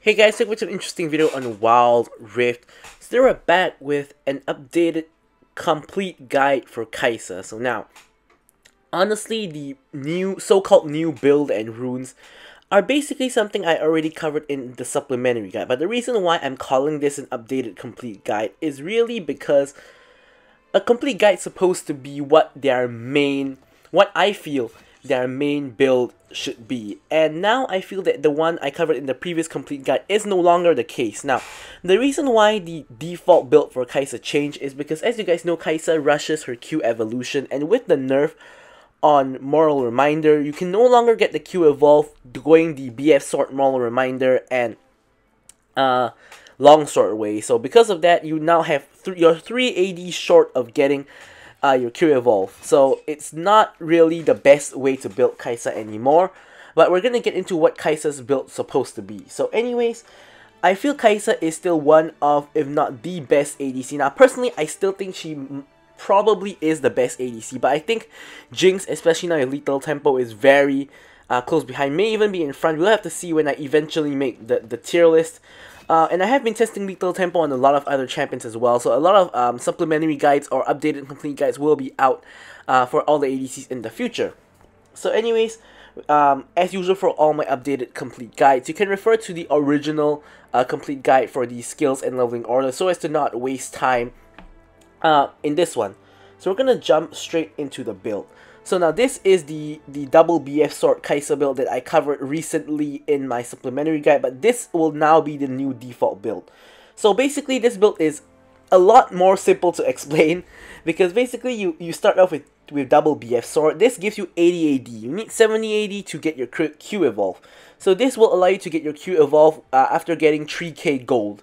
Hey guys, so with an interesting video on Wild Rift. So they're back with an updated complete guide for Kai'Sa. So now, honestly, the so-called new build and runes are basically something I already covered in the supplementary guide. But the reason why I'm calling this an updated complete guide is really because a complete guide is supposed to be what I feel their main build should be. And now I feel that the one I covered in the previous complete guide is no longer the case. Now, the reason why the default build for Kai'Sa changed is because, as you guys know, Kai'Sa rushes her Q evolution, and with the nerf on Moral Reminder, you can no longer get the Q evolve going the BF Sword Moral Reminder and Longsword way. So because of that, you now have your 3 AD short of getting your Q evolve. So it's not really the best way to build Kai'Sa anymore. But we're gonna get into what Kai'Sa's build supposed to be. So anyways, I feel Kai'Sa is still one of, if not the best ADC. Now personally, I still think she probably is the best ADC, but I think Jinx, especially now in Lethal Tempo, is very close behind, may even be in front. We'll have to see when I eventually make the tier list. And I have been testing Lethal Tempo on a lot of other champions as well, so a lot of supplementary guides or updated complete guides will be out for all the ADCs in the future. So anyways, as usual for all my updated complete guides, you can refer to the original complete guide for the skills and leveling order so as to not waste time in this one. So we're gonna jump straight into the build. So now this is the double BF Sword Kai'Sa build that I covered recently in my supplementary guide, but this will now be the new default build. So basically this build is a lot more simple to explain because basically you start off with double BF Sword. This gives you 80 AD. You need 70 AD to get your Q evolve. So this will allow you to get your Q evolve after getting 3k gold.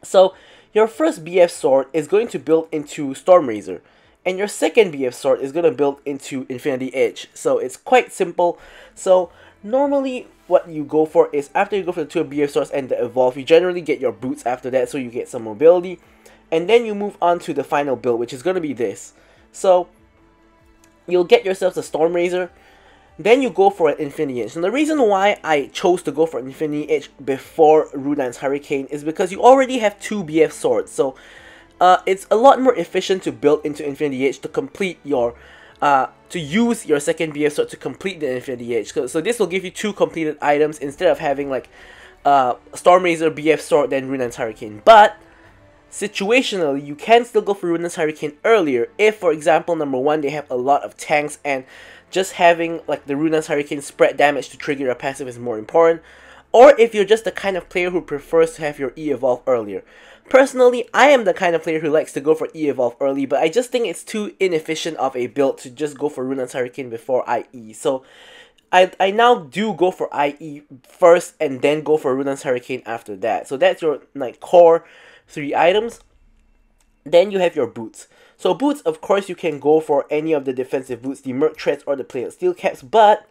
So your first BF Sword is going to build into stormraizer, and your second BF Sword is going to build into Infinity Edge. So it's quite simple. So normally what you go for is, after you go for the 2 BF Swords and the evolve, you generally get your boots after that, so you get some mobility. And then you move on to the final build, which is going to be this. So you'll get yourself the stormraizer, then you go for an Infinity Edge. And the reason why I chose to go for an Infinity Edge before Rune's Hurricane is because you already have 2 BF Swords. So it's a lot more efficient to build into Infinity Edge to complete your, to use your second BF Sword to complete the Infinity Edge. So this will give you 2 completed items instead of having like Stormraizer, BF Sword, then Rune's Hurricane. But situationally, you can still go for Rune's Hurricane earlier if, for example, number 1, they have a lot of tanks and just having like the Rune's Hurricane spread damage to trigger a passive is more important. Or if you're just the kind of player who prefers to have your E-Evolve earlier. Personally, I am the kind of player who likes to go for E-Evolve early, but I just think it's too inefficient of a build to just go for Rune's Hurricane before IE. So I now do go for IE first and then go for Rune's Hurricane after that. So that's your like core 3 items. Then you have your boots. So boots, of course, you can go for any of the defensive boots, the Merc Treads or the Plated Steel Caps, but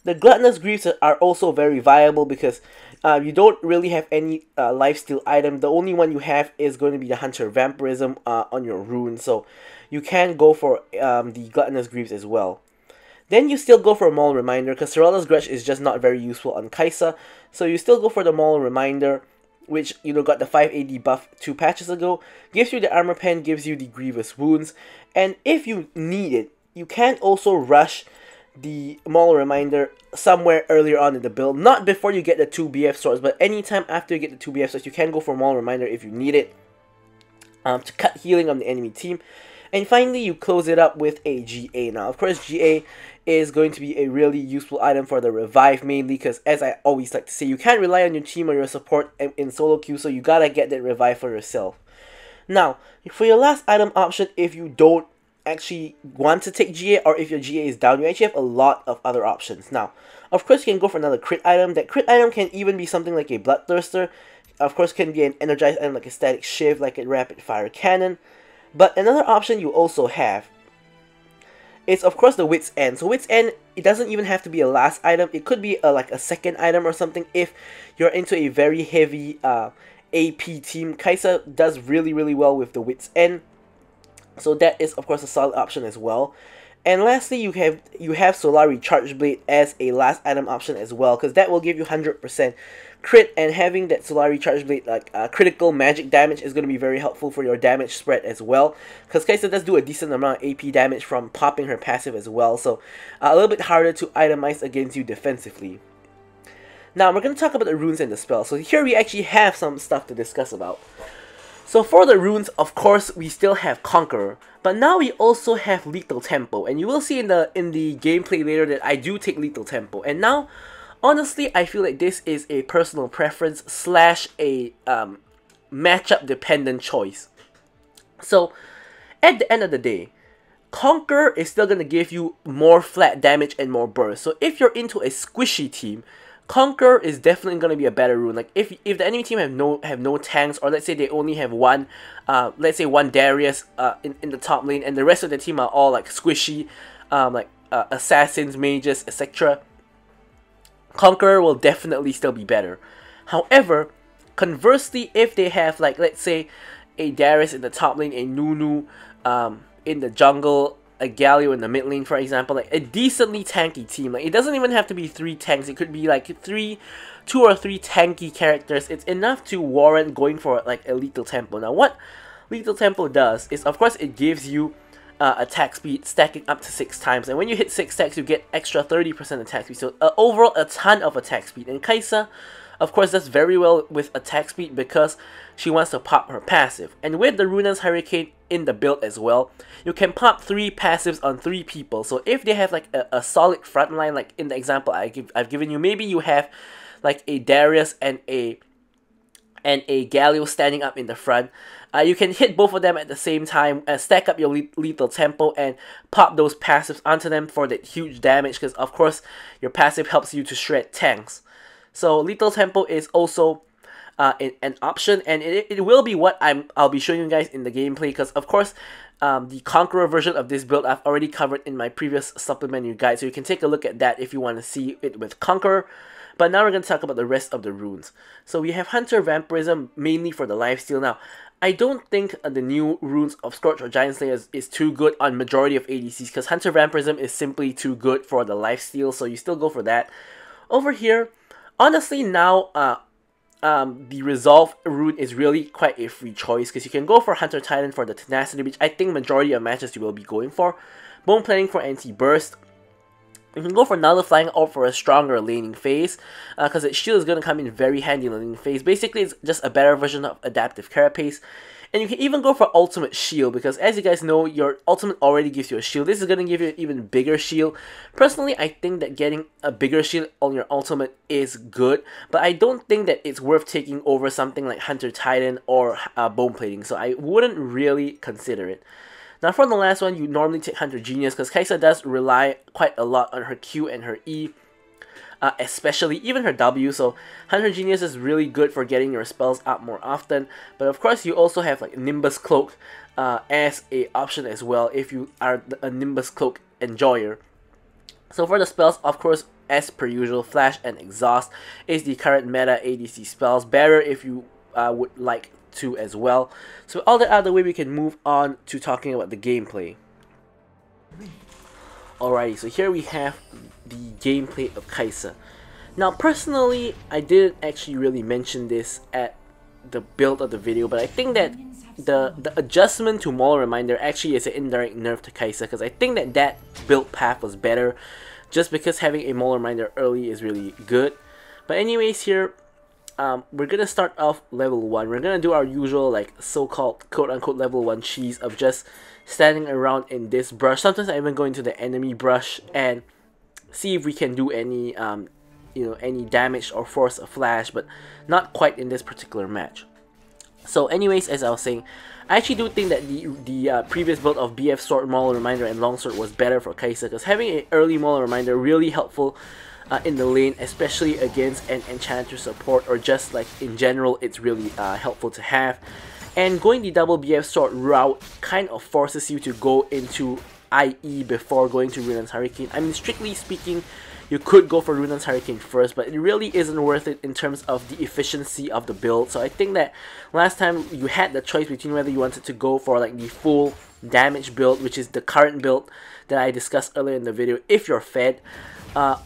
the Gluttonous Greaves are also very viable because you don't really have any lifesteal item. The only one you have is going to be the Hunter Vampirism on your rune, so you can go for the Gluttonous Greaves as well. Then you still go for a Moral Reminder because Sorella's Grudge is just not very useful on Kai'Sa, so you still go for the Moral Reminder, which, you know, got the 5 AD buff 2 patches ago, gives you the Armor Pen, gives you the Grievous Wounds, and if you need it, you can also rush the Moral Reminder somewhere earlier on in the build. Not before you get the 2 BF Swords, but anytime after you get the 2 BF Swords, you can go for Moral Reminder if you need it to cut healing on the enemy team. And finally, you close it up with a GA. Now, of course, GA is going to be a really useful item for the revive mainly, because as I always like to say, you can't rely on your team or your support in solo queue, so you gotta get that revive for yourself. Now, for your last item option, if you don't actually want to take GA, or if your GA is down, you actually have a lot of other options. Now, of course, you can go for another crit item. That crit item can even be something like a Bloodthirster. Of course, can be an energized item like a Static Shiv, like a Rapid Fire Cannon. But another option you also have is, of course, the Wit's End. So Wit's End, it doesn't even have to be a last item. It could be like a second item or something if you're into a very heavy AP team. Kai'Sa does really well with the Wit's End. So that is, of course, a solid option as well. And lastly, you have Solar Recharge Blade as a last item option as well, because that will give you 100% crit, and having that Solar Recharge Blade like critical magic damage is going to be very helpful for your damage spread as well, because Kai'Sa does do a decent amount of AP damage from popping her passive as well, so a little bit harder to itemize against you defensively. Now we're going to talk about the runes and the spells. So here we actually have some stuff to discuss about. So for the runes, of course, we still have Conqueror, but now we also have Lethal Tempo, and you will see in the gameplay later that I do take Lethal Tempo. And now, honestly, I feel like this is a personal preference slash a matchup dependent choice. So at the end of the day, Conqueror is still gonna give you more flat damage and more burst. So if you're into a squishy team, Conqueror is definitely going to be a better rune. Like if the enemy team have no tanks, or let's say they only have one, let's say one Darius in the top lane, and the rest of the team are all like squishy, assassins, mages, etc. Conqueror will definitely still be better. However, conversely, if they have like let's say a Darius in the top lane, a Nunu in the jungle, a Galio in the mid lane, for example, like a decently tanky team. Like it doesn't even have to be 3 tanks. It could be like 2 or 3 tanky characters. It's enough to warrant going for like a Lethal Tempo. Now, what Lethal Tempo does is, of course, it gives you attack speed stacking up to 6 times, and when you hit 6 stacks, you get extra 30% attack speed. So overall, a ton of attack speed. And Kai'Sa, of course, does very well with attack speed because she wants to pop her passive. And with the Rune's Hurricane in the build as well, you can pop 3 passives on 3 people. So if they have like a solid front line, like in the example I've given you, maybe you have like a Darius and a Galio standing up in the front. You can hit both of them at the same time, stack up your Lethal Tempo and pop those passives onto them for that huge damage, because of course your passive helps you to shred tanks. So Lethal Tempo is also an option, and it will be what I'll be showing you guys in the gameplay, because of course the Conqueror version of this build I've already covered in my previous supplementary guide, so you can take a look at that if you want to see it with Conqueror. But now we're going to talk about the rest of the runes. So we have Hunter Vampirism, mainly for the lifesteal. Now, I don't think the new runes of Scorch or Giant Slayer is too good on majority of ADCs, because Hunter Vampirism is simply too good for the lifesteal, so you still go for that. Over here, honestly now, the Resolve rune is really quite a free choice, because you can go for Hunter Titan for the Tenacity, which I think majority of matches you will be going for. Bone Plating for anti-burst. You can go for Nullifying or for a stronger laning phase, because its shield is going to come in very handy in the laning phase. Basically, it's just a better version of Adaptive Carapace. And you can even go for Ultimate Shield, because as you guys know, your Ultimate already gives you a shield. This is going to give you an even bigger shield. Personally, I think that getting a bigger shield on your Ultimate is good, but I don't think that it's worth taking over something like Hunter Titan or Bone Plating, so I wouldn't really consider it. Now for the last one, you normally take Hunter Genius, because Kai'Sa does rely quite a lot on her Q and her E, especially even her W, so Hunter Genius is really good for getting your spells up more often. But of course, you also have like Nimbus Cloak as a option as well if you are a Nimbus Cloak enjoyer. So for the spells, of course, as per usual, Flash and Exhaust is the current meta ADC spells. Barrier if you would like to as well. So all that out of the way, we can move on to talking about the gameplay. Alrighty, so here we have the gameplay of Kai'Sa. Now personally, I didn't actually really mention this at the build of the video, but I think that the adjustment to Maul Reminder actually is an indirect nerf to Kai'Sa, because I think that that build path was better, just because having a Maul Reminder early is really good. But anyways, here we're gonna start off level 1. We're gonna do our usual like so-called quote-unquote level 1 cheese of just standing around in this brush. Sometimes I even go into the enemy brush and see if we can do any any damage or force a flash, but not quite in this particular match. So anyways, as I was saying, I actually do think that the previous build of BF Sword, Maul Reminder, and Longsword was better for Kai'Sa, because having an early Maul Reminder really helpful in the lane, especially against an Enchanter support, or just like in general, it's really helpful to have. And going the double BF Sword route kind of forces you to go into IE before going to Rune's Hurricane. I mean, strictly speaking, you could go for Rune's Hurricane first, but it really isn't worth it in terms of the efficiency of the build. So I think that last time you had the choice between whether you wanted to go for like the full damage build, which is the current build that I discussed earlier in the video if you're fed,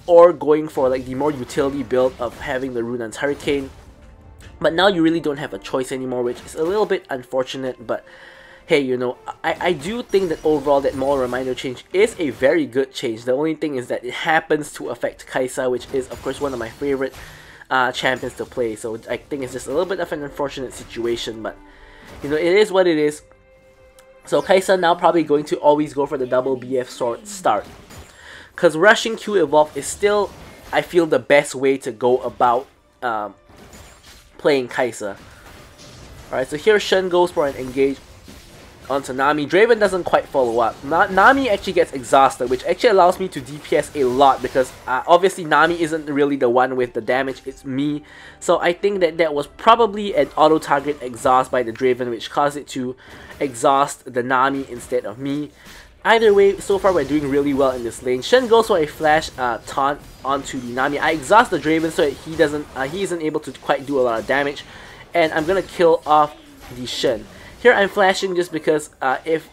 or going for like the more utility build of having the Rune's Hurricane. But now you really don't have a choice anymore, which is a little bit unfortunate, but hey, you know, I do think that overall that Maul Reminder change is a very good change. The only thing is that it happens to affect Kai'Sa, which is of course one of my favorite champions to play, so I think it's just a little bit of an unfortunate situation, but you know, it is what it is. So Kai'Sa now probably going to always go for the double BF sword start, because rushing Q Evolve is still, I feel, the best way to go about playing Kai'Sa. Alright, so here Shen goes for an engage onto Nami. Draven doesn't quite follow up. Nami actually gets exhausted, which actually allows me to DPS a lot, because obviously Nami isn't really the one with the damage, it's me. So I think that that was probably an auto-target exhaust by the Draven, which caused it to exhaust the Nami instead of me. Either way, so far we're doing really well in this lane. Shen goes for a flash taunt onto the Nami. I exhaust the Draven so that he isn't able to quite do a lot of damage, and I'm gonna kill off the Shen. Here I'm flashing just because if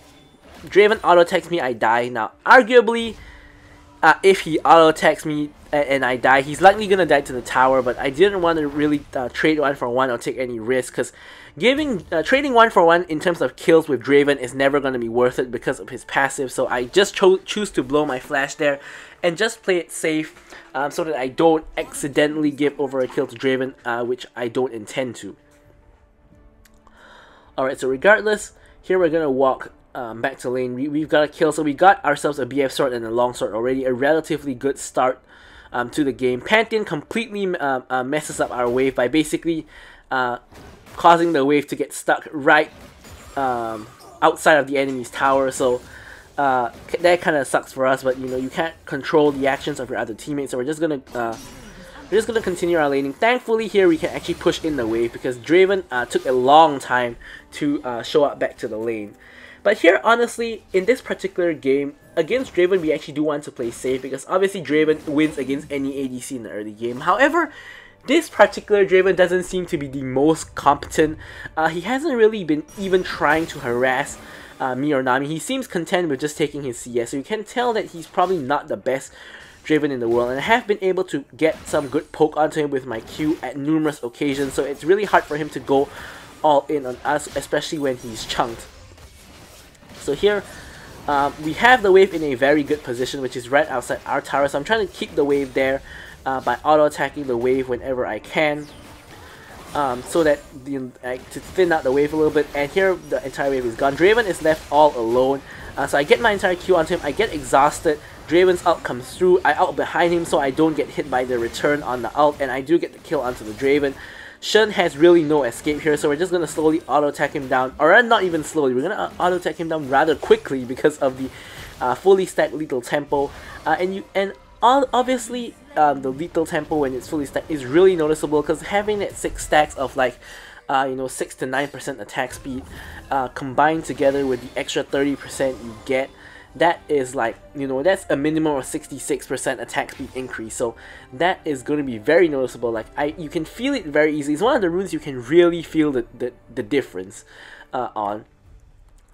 Draven auto-attacks me, I die. Now, arguably, if he auto-attacks me and I die, he's likely gonna die to the tower, but I didn't want to really trade 1-for-1 or take any risk, because trading 1-for-1 in terms of kills with Draven is never gonna be worth it because of his passive, so I just choose to blow my flash there and just play it safe so that I don't accidentally give over a kill to Draven, which I don't intend to. Alright, so regardless, here we're gonna walk back to lane. We've got a kill, so we got ourselves a BF sword and a long sword already. A relatively good start to the game. Pantheon completely messes up our wave by basically causing the wave to get stuck right outside of the enemy's tower. So that kind of sucks for us, but you know, you can't control the actions of your other teammates. So we're just gonna continue our laning. Thankfully here we can actually push in the wave, because Draven took a long time to show up back to the lane. But here, honestly, in this particular game, against Draven we actually do want to play safe, because obviously Draven wins against any ADC in the early game. However, this particular Draven doesn't seem to be the most competent. He hasn't really been even trying to harass me or Nami. He seems content with just taking his CS, so you can tell that he's probably not the best Draven in the world, and I have been able to get some good poke onto him with my Q at numerous occasions, so it's really hard for him to go all in on us, especially when he's chunked. So here we have the wave in a very good position, which is right outside our tower, so I'm trying to keep the wave there by auto-attacking the wave whenever I can, so that to thin out the wave a little bit. And here the entire wave is gone. Draven is left all alone, so I get my entire Q onto him, I get exhausted. Draven's ult comes through, I ult behind him so I don't get hit by the return on the ult, and I do get the kill onto the Draven. Shen has really no escape here, so we're just going to slowly auto-attack him down, or not even slowly, we're going to auto-attack him down rather quickly because of the fully stacked lethal tempo. Obviously the lethal tempo when it's fully stacked is really noticeable, because having that 6 stacks of like 6 to 9% attack speed combined together with the extra 30% you get, that is like, you know, that's a minimum of 66% attack speed increase, so that is going to be very noticeable. Like you can feel it very easily. It's one of the runes you can really feel the difference on.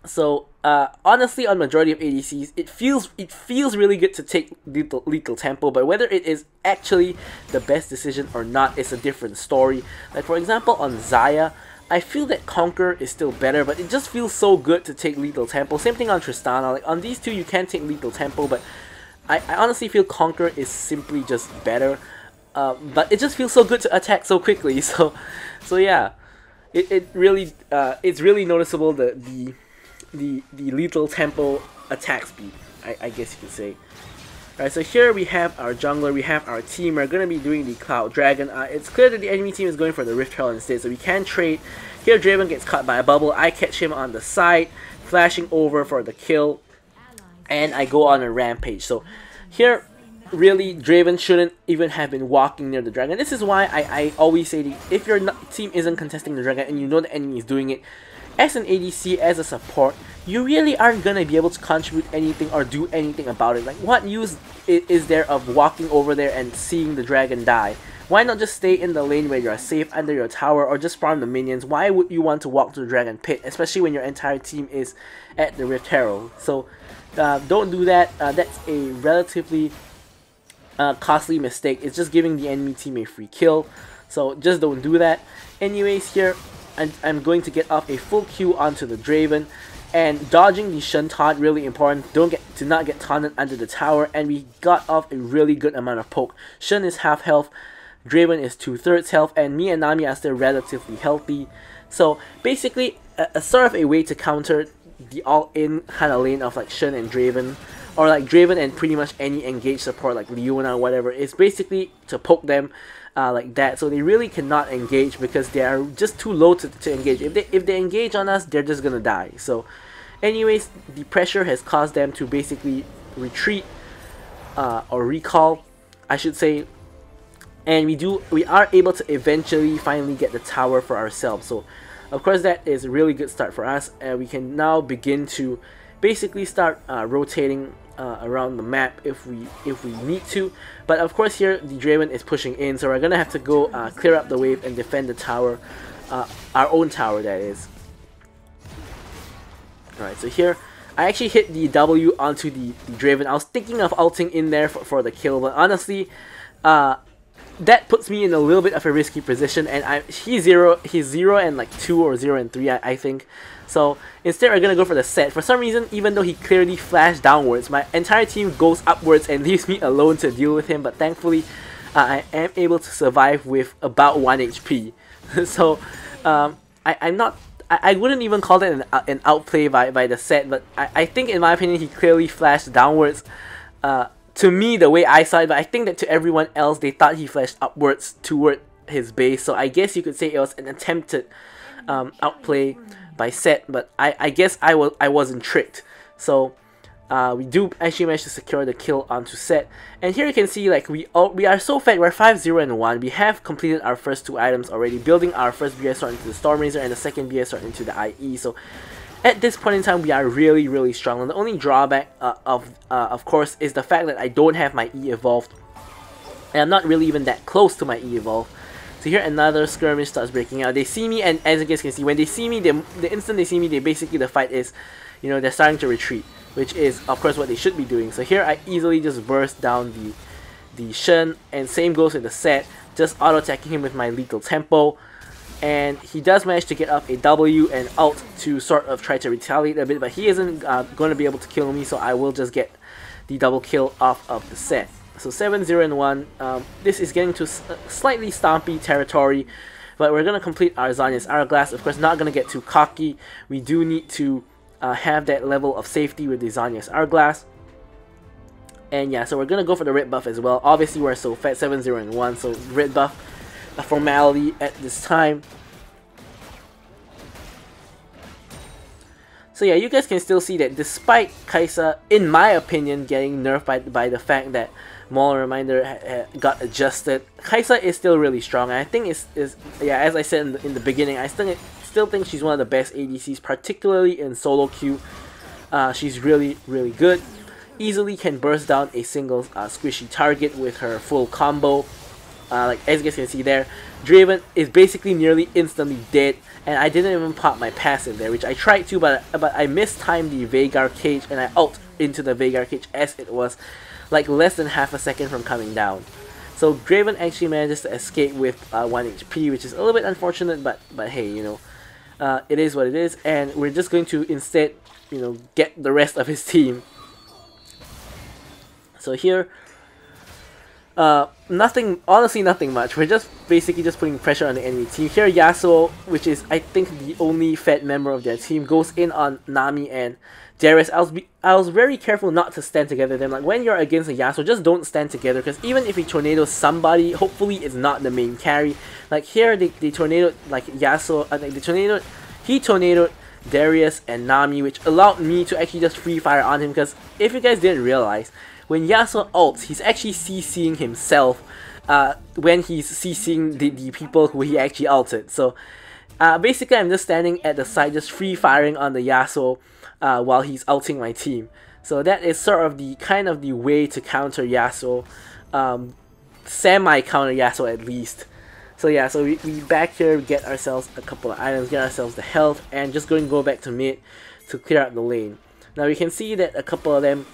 So honestly, on majority of ADCs, it feels really good to take lethal tempo, but whether it is actually the best decision or not is a different story. Like for example on Xayah, I feel that Conquer is still better, but it just feels so good to take lethal tempo. Same thing on Tristana. Like on these two you can take lethal tempo, but I honestly feel Conquer is simply just better. But it just feels so good to attack so quickly. So yeah, it's really noticeable the lethal tempo attack speed, I guess you could say. Alright, so here we have our jungler, we have our team. We're going to be doing the Cloud Dragon. It's clear that the enemy team is going for the Rift Herald instead, so we can trade. Here Draven gets caught by a bubble, I catch him on the side, flashing over for the kill, and I go on a rampage. So here, really, Draven shouldn't even have been walking near the dragon. This is why I always say that if your team isn't contesting the dragon and you know the enemy is doing it, as an ADC, as a support, you really aren't gonna be able to contribute anything or do anything about it. Like, what use is there of walking over there and seeing the dragon die? Why not just stay in the lane where you're safe under your tower, or just farm the minions? Why would you want to walk to the dragon pit, especially when your entire team is at the Rift Herald? So don't do that. That's a relatively costly mistake. It's just giving the enemy team a free kill, so just don't do that. Anyways, here I'm going to get off a full Q onto the Draven, and dodging the Shen taunt, really important. Do not get taunted under the tower, and we got off a really good amount of poke. Shen is half health, Draven is 2/3 health, and me and Nami are still relatively healthy. So basically, a sort of a way to counter the all-in kind of lane of like Shen and Draven, or like Draven and pretty much any engaged support like Leona or whatever, is basically to poke them like that, so they really cannot engage because they are just too low to engage. If they engage on us, they're just gonna die. So anyways, the pressure has caused them to basically retreat or recall, I should say, and we are able to eventually finally get the tower for ourselves. So of course that is a really good start for us, and we can now begin to basically start rotating around the map if we need to. But of course here the Draven is pushing in, so we're gonna have to go clear up the wave and defend the tower, our own tower, that is. Alright, so here I actually hit the W onto the Draven. I was thinking of ulting in there for the kill, but honestly that puts me in a little bit of a risky position, and he's 0 and like 2 or 0 and 3 I think. So instead we're gonna go for the set. For some reason, even though he clearly flashed downwards, my entire team goes upwards and leaves me alone to deal with him, but thankfully I am able to survive with about 1 HP. So I wouldn't even call that an outplay by the set, but I think in my opinion he clearly flashed downwards to me the way I saw it, but I think that to everyone else they thought he flashed upwards toward his base. So I guess you could say it was an attempted outplay by set, but I guess I wasn't tricked. So we do actually manage to secure the kill onto set, and here you can see like we are so fed. We're 5-0 and 1. We have completed our first 2 items already, building our first BS sword into the stormraizer and the second BS sword into the IE. So at this point in time we are really strong, and the only drawback of course is the fact that I don't have my E evolved, and I'm not really even that close to my E evolve. So here another skirmish starts breaking out. They see me, and as you guys can see, when they see me, the instant they see me, the fight is, you know, they're starting to retreat, which is of course what they should be doing. So here I easily just burst down the Shen, and same goes with the set, just auto attacking him with my lethal tempo, and he does manage to get up a W and ult to sort of try to retaliate a bit, but he isn't going to be able to kill me, so I will just get the double kill off of the set. So 7-0 and 1. This is getting to slightly stompy territory, but we're going to complete our Zanya's Hourglass. Of course, not going to get too cocky. We do need to have that level of safety with the Zanya's Hourglass. And yeah, so we're going to go for the red buff as well. Obviously, we're so fat, 7-0 and 1, so red buff, a formality at this time. So yeah, you guys can still see that despite Kai'Sa, in my opinion, getting nerfed by the fact that Maul Reminder got adjusted, Kai'Sa is still really strong. And I think yeah, as I said in the beginning, I still think she's one of the best ADCs, particularly in solo queue. She's really good. Easily can burst down a single squishy target with her full combo. Like as you guys can see there, Draven is basically nearly instantly dead, and I didn't even pop my passive there, which I tried to, but I mistimed the Veigar cage, and I ult into the Veigar cage as it was like less than half a second from coming down. So Draven actually manages to escape with 1 HP, which is a little bit unfortunate, but hey, you know, it is what it is, and we're just going to instead, you know, get the rest of his team. So here, honestly nothing much. We're just basically just putting pressure on the enemy team. Here Yasuo, which is I think the only fed member of their team, goes in on Nami and Darius. I was very careful not to stand together them. Like when you're against a Yasuo, just don't stand together, because even if he tornadoes somebody, hopefully it's not the main carry. Like here they tornadoed like Yasuo, he tornadoed Darius and Nami, which allowed me to actually just free fire on him, because if you guys didn't realize, when Yasuo ults, he's actually CCing himself when he's CCing the people who he actually ulted. So Basically, I'm just standing at the side, just free firing on the Yasuo while he's ulting my team. So that is sort of the kind of the way to counter Yasuo, semi-counter Yasuo at least. So yeah, so we back here, get ourselves a couple of items, get ourselves the health, and just going to go back to mid to clear out the lane. Now we can see that a couple of them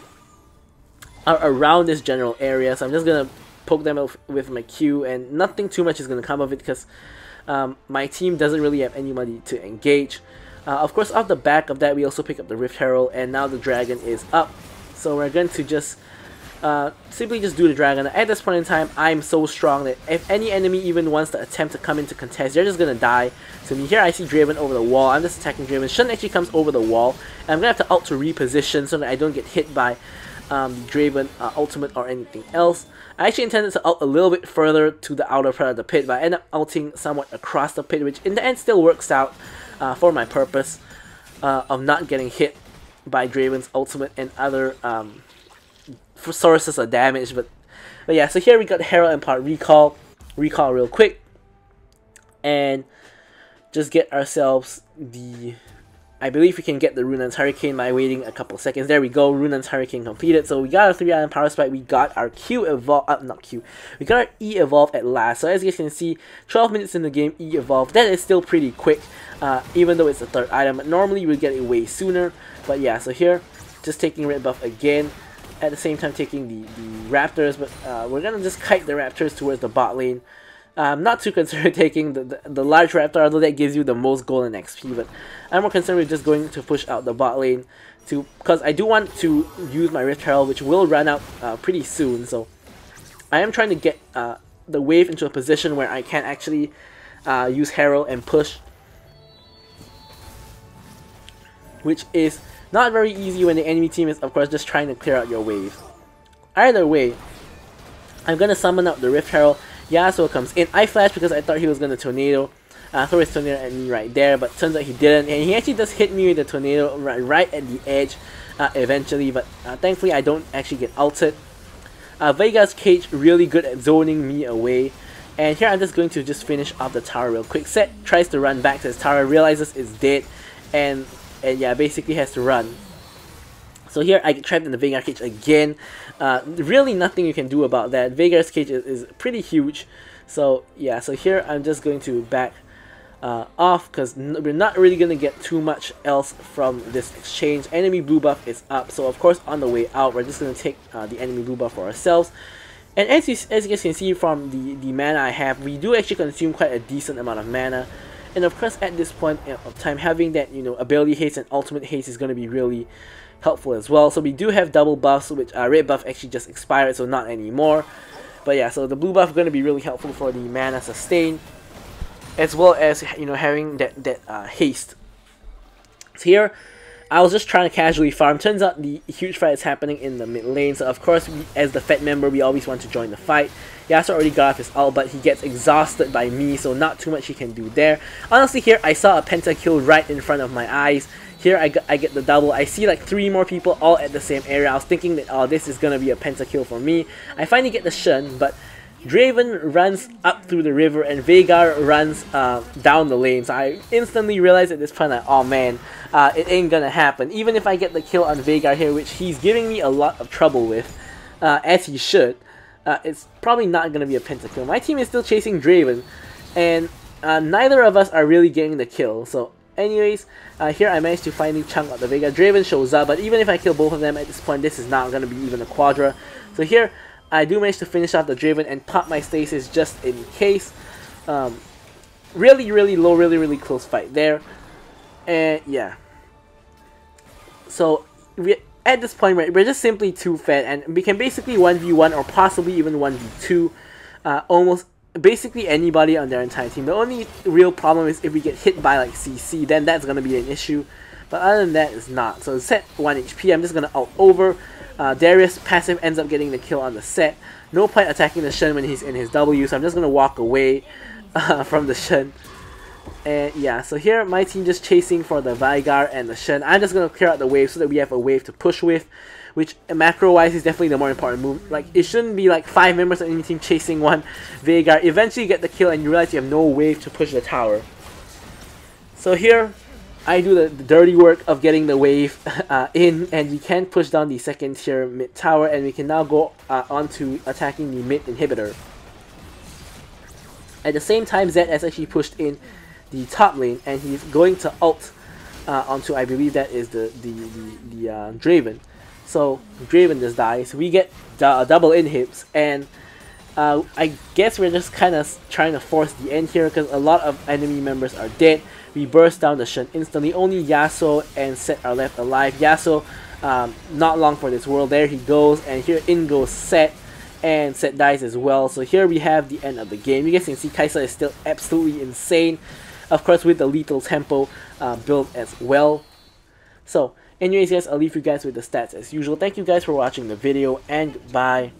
are around this general area, so I'm just gonna poke them with my Q, and nothing too much is gonna come of it because my team doesn't really have anybody to engage. Of course, off the back of that, we also pick up the Rift Herald, and now the dragon is up. So we're going to just simply just do the dragon. At this point in time, I'm so strong that if any enemy even wants to attempt to come into contest, they're just gonna die to me. Here I see Draven over the wall. I'm just attacking Draven. Shen actually comes over the wall, and I'm gonna have to ult to reposition so that I don't get hit by Draven ultimate or anything else. I actually intended to ult a little bit further to the outer part of the pit, but I end up ulting somewhat across the pit, which in the end still works out for my purpose of not getting hit by Draven's ultimate and other sources of damage. But yeah, so here we got Herald and Part recall real quick, and just get ourselves the, I believe we can get the Rune's Hurricane by waiting a couple seconds. There we go, Rune's Hurricane completed. So we got our 3-item power spike, we got our Q evolve, we got our E evolve at last. So as you can see, 12 minutes in the game, E evolve. That is still pretty quick, even though it's the 3rd item. Normally you would get it way sooner, but yeah, so here, just taking red buff again, at the same time taking the Raptors, but we're gonna just kite the Raptors towards the bot lane. I'm not too concerned with taking the large Raptor, although that gives you the most gold and XP, but I'm more concerned with just going to push out the bot lane, because I do want to use my Rift Herald, which will run out pretty soon. So I am trying to get the wave into a position where I can actually use Herald and push, which is not very easy when the enemy team is, of course, just trying to clear out your wave. Either way, I'm gonna summon out the Rift Herald. Yasuo comes in. I flashed because I thought he was gonna tornado, throw his tornado at me right there, but turns out he didn't, and he actually just hit me with the tornado right at the edge eventually, but thankfully I don't actually get ulted. Veigar's Cage really good at zoning me away, and here I'm just going to just finish off the tower real quick. Set tries to run back to his tower, realizes it's dead, and yeah, basically has to run. So here I get trapped in the Veigar Cage again. Really nothing you can do about that. Veigar's Cage is pretty huge. So yeah, so here I'm just going to back off, because we're not really going to get too much else from this exchange. Enemy blue buff is up, so of course on the way out we're just going to take the enemy blue buff for ourselves. And as you guys can see from the mana I have, we do actually consume quite a decent amount of mana. And of course at this point of time, having that, you know, ability haste and ultimate haste is going to be really helpful as well. So we do have double buffs, which red buff actually just expired, so not anymore. But yeah, so the blue buff is going to be really helpful for the mana sustain, as well as, you know, having that haste. So here, I was just trying to casually farm. Turns out the huge fight is happening in the mid lane, so of course, as the Fed member, we always want to join the fight. Yasuo already got off his ult, but he gets exhausted by me, so not too much he can do there. Honestly, here, I saw a pentakill right in front of my eyes. Here, I get the double. I see like 3 more people all at the same area. I was thinking that, oh, this is gonna be a pentakill for me. I finally get the Shen, but Draven runs up through the river and Veigar runs down the lane. So I instantly realized at this point that, oh man, it ain't gonna happen. Even if I get the kill on Veigar here, which he's giving me a lot of trouble with, as he should, it's probably not gonna be a pentakill. My team is still chasing Draven, and neither of us are really getting the kill. So anyways, here I managed to finally chunk out the Veigar. Draven shows up, but even if I kill both of them at this point, this is not gonna be even a quadra. So here, I do manage to finish off the Draven and pop my stasis just in case. Really low, really close fight there. And yeah. So at this point, we're just simply too fed, and we can basically 1v1 or possibly even 1v2 almost basically anybody on their entire team. The only real problem is if we get hit by like CC, then that's going to be an issue. But other than that, it's not. So set 1 HP, I'm just going to ult over. Darius passive ends up getting the kill on the set. No point attacking the Shen when he's in his W, so I'm just going to walk away from the Shen. And yeah, so here my team just chasing for the Veigar and the Shen. I'm just going to clear out the wave so that we have a wave to push with, which macro wise is definitely the more important move. Like, it shouldn't be like 5 members of any team chasing one Veigar. Eventually you get the kill and you realize you have no wave to push the tower. So here, I do the dirty work of getting the wave in, and we can push down the second tier mid tower, and we can now go on to attacking the mid inhibitor. At the same time, Zed has actually pushed in the top lane, and he's going to ult onto, I believe that is the Draven. So Draven just dies. We get double inhibs, and I guess we're just kind of trying to force the end here because a lot of enemy members are dead. We burst down the Shen instantly. Only Yasuo and Set are left alive. Yasuo, not long for this world. There he goes, and here in goes Set, and Set dies as well. So here we have the end of the game. You guys can see Kai'Sa is still absolutely insane. Of course, with the lethal tempo build as well. So anyways guys, I'll leave you guys with the stats as usual. Thank you guys for watching the video, and goodbye.